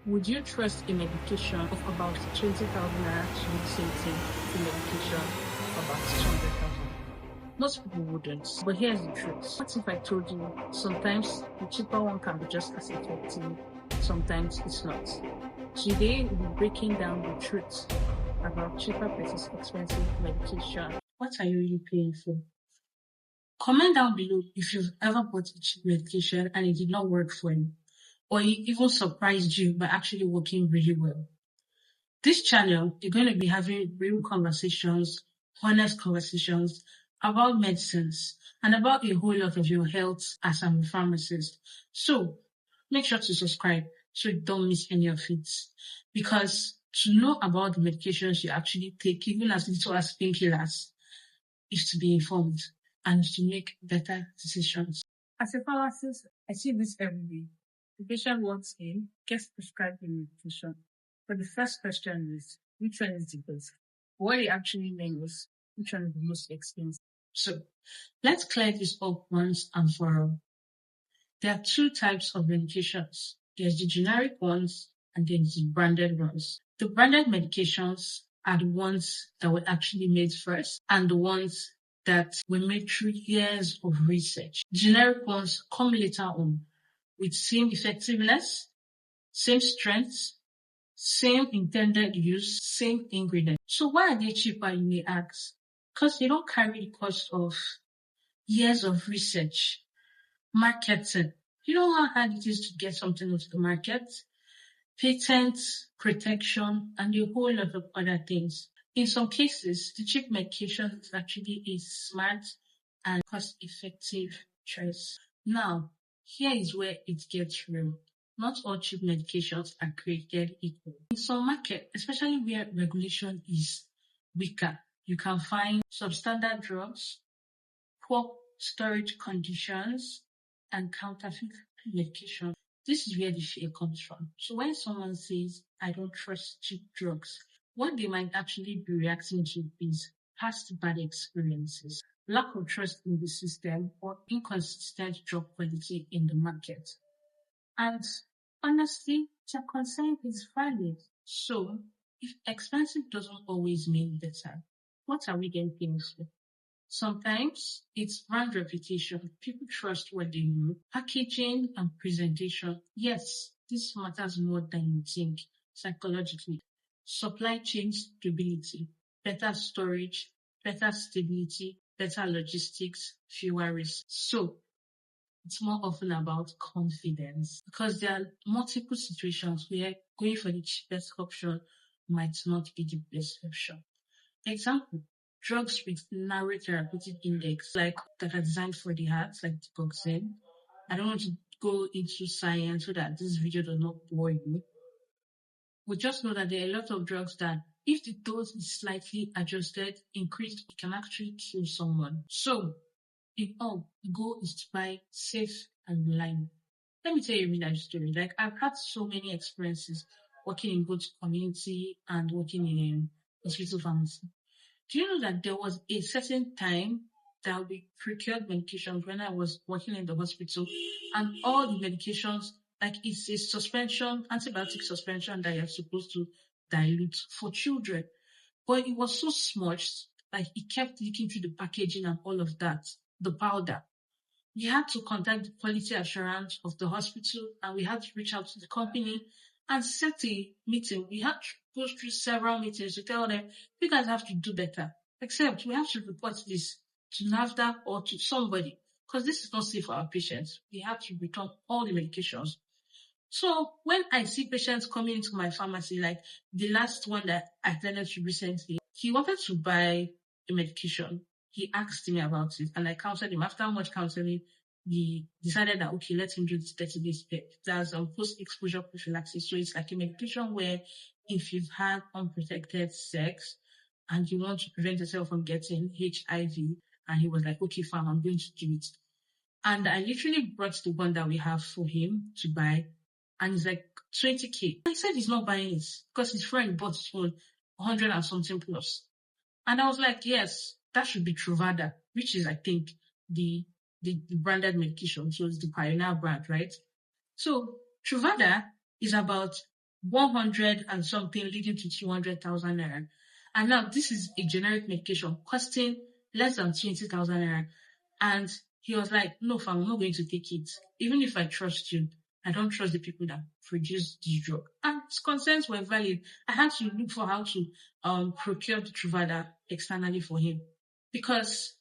Would you trust a medication of about 20,000 naira to do the same thing as a medication of about 200,000? Most people wouldn't. But here's the truth. What if I told you sometimes the cheaper one can be just as effective, sometimes it's not? Today, we'll be breaking down the truth about cheaper versus expensive medication. What are you really paying for? Comment down below if you've ever bought a cheap medication and it did not work for you, or it even surprised you by actually working really well. This channel, you're going to be having real conversations, honest conversations about medicines and about a whole lot of your health as I'm a pharmacist. So make sure to subscribe so you don't miss any of it. Because to know about the medications you actually take, even as little as painkillers, is to be informed and to make better decisions. As a pharmacist, I see this every day. The patient walks in, gets prescribed a medication. But the first question is, which one is the best? What it actually means, which one is the most expensive? So, let's clear this up once and for all. There are two types of medications. There's the generic ones and there's the branded ones. The branded medications are the ones that were actually made first and the ones that were made through years of research. Generic ones come later on with same effectiveness, same strength, same intended use, same ingredient. So why are they cheaper, you may ask? Because they don't carry the cost of years of research, marketing. You know how hard it is to get something into the market? Patents, protection, and a whole lot of other things. In some cases, the cheap medication is actually a smart and cost-effective choice. Now, here is where it gets real. Not all cheap medications are created equal. In some markets, especially where regulation is weaker, you can find substandard drugs, poor storage conditions, and counterfeit medication. This is where the fear comes from. So when someone says, I don't trust cheap drugs, what they might actually be reacting to is past bad experiences, lack of trust in the system, or inconsistent drug quality in the market. And honestly, their concern is valid. So, if expensive doesn't always mean better, what are we then paying for? Sometimes it's brand reputation. People trust what they know. Packaging and presentation. Yes, this matters more than you think psychologically. Supply chain stability, better storage, better stability, better logistics, fewer risks. So it's more often about confidence because there are multiple situations where going for the cheapest option might not be the best option. Example, drugs with narrow therapeutic index, like that are designed for the heart, like Digoxin. I don't want to go into science so that this video does not bore you. We just know that there are a lot of drugs that, if the dose is slightly adjusted, increased, it can actually kill someone. So, in all, the goal is to buy safe and reliable. Let me tell you a real life story. Like, I've had so many experiences working in both community and working in hospital pharmacy. Do you know that there was a certain time that we procured medications when I was working in the hospital, and all the medications, like it's a suspension, antibiotic suspension that you're supposed to dilute for children. But it was so smudged, like it kept leaking through the packaging and all of that, the powder. We had to contact the quality assurance of the hospital and we had to reach out to the company and set a meeting. We had to go through several meetings to tell them, you guys have to do better. Except we have to report this to NAFDAC or to somebody because this is not safe for our patients. We have to return all the medications. So when I see patients coming into my pharmacy, like the last one that I attended to recently, he wanted to buy a medication. He asked me about it and I counseled him. After much counseling, he decided that, okay, let him do this 30 days PEP. That's post-exposure prophylaxis. So it's like a medication where if you've had unprotected sex and you want to prevent yourself from getting HIV, and he was like, okay, fine, I'm going to do it. And I literally brought the one that we have for him to buy, and it's like 20K. I said he's not buying it because his friend bought it for 100 and something plus. And I was like, yes, that should be Truvada, which is, I think, the branded medication. So it's the Pioneer brand, right? So Truvada is about 100 and something leading to 200,000 naira. And now this is a generic medication costing less than 20,000 naira. And he was like, no, fam, I'm not going to take it. Even if I trust you, I don't trust the people that produce this drug. And his concerns were valid. I had to look for how to procure the Truvada externally for him because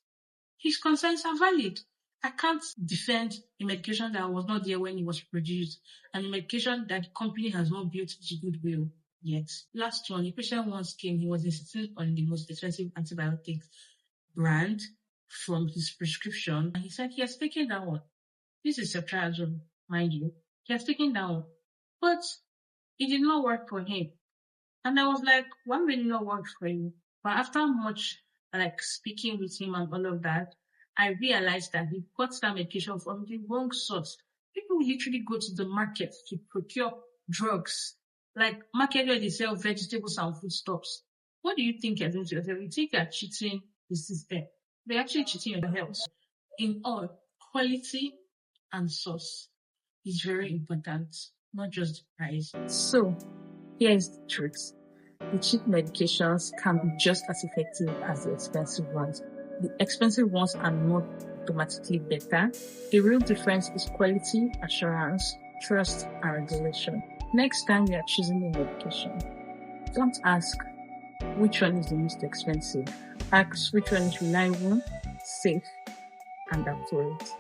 his concerns are valid. I can't defend a medication that was not there when it was produced and a medication that the company has not built its goodwill yet. Last one, a patient once came, he was insisting on the most expensive antibiotics brand from his prescription, and he said he has taken that one. This is ceftriaxone, mind you. He has taken that one, but it did not work for him. And I was like, why will it not work for you? But after much speaking with him and all of that, I realized that he got that medication from the wrong source. People literally go to the market to procure drugs, like market where they sell vegetables and foodstuffs. What do you think you're doing to yourself? You think you're cheating the system. They're actually cheating your health. In all, quality and source is very important, not just price. So, here is the truth. The cheap medications can be just as effective as the expensive ones. The expensive ones are not automatically better. The real difference is quality, assurance, trust, and regulation. Next time you are choosing a medication, don't ask which one is the most expensive. Ask which one is reliable, safe, and accurate.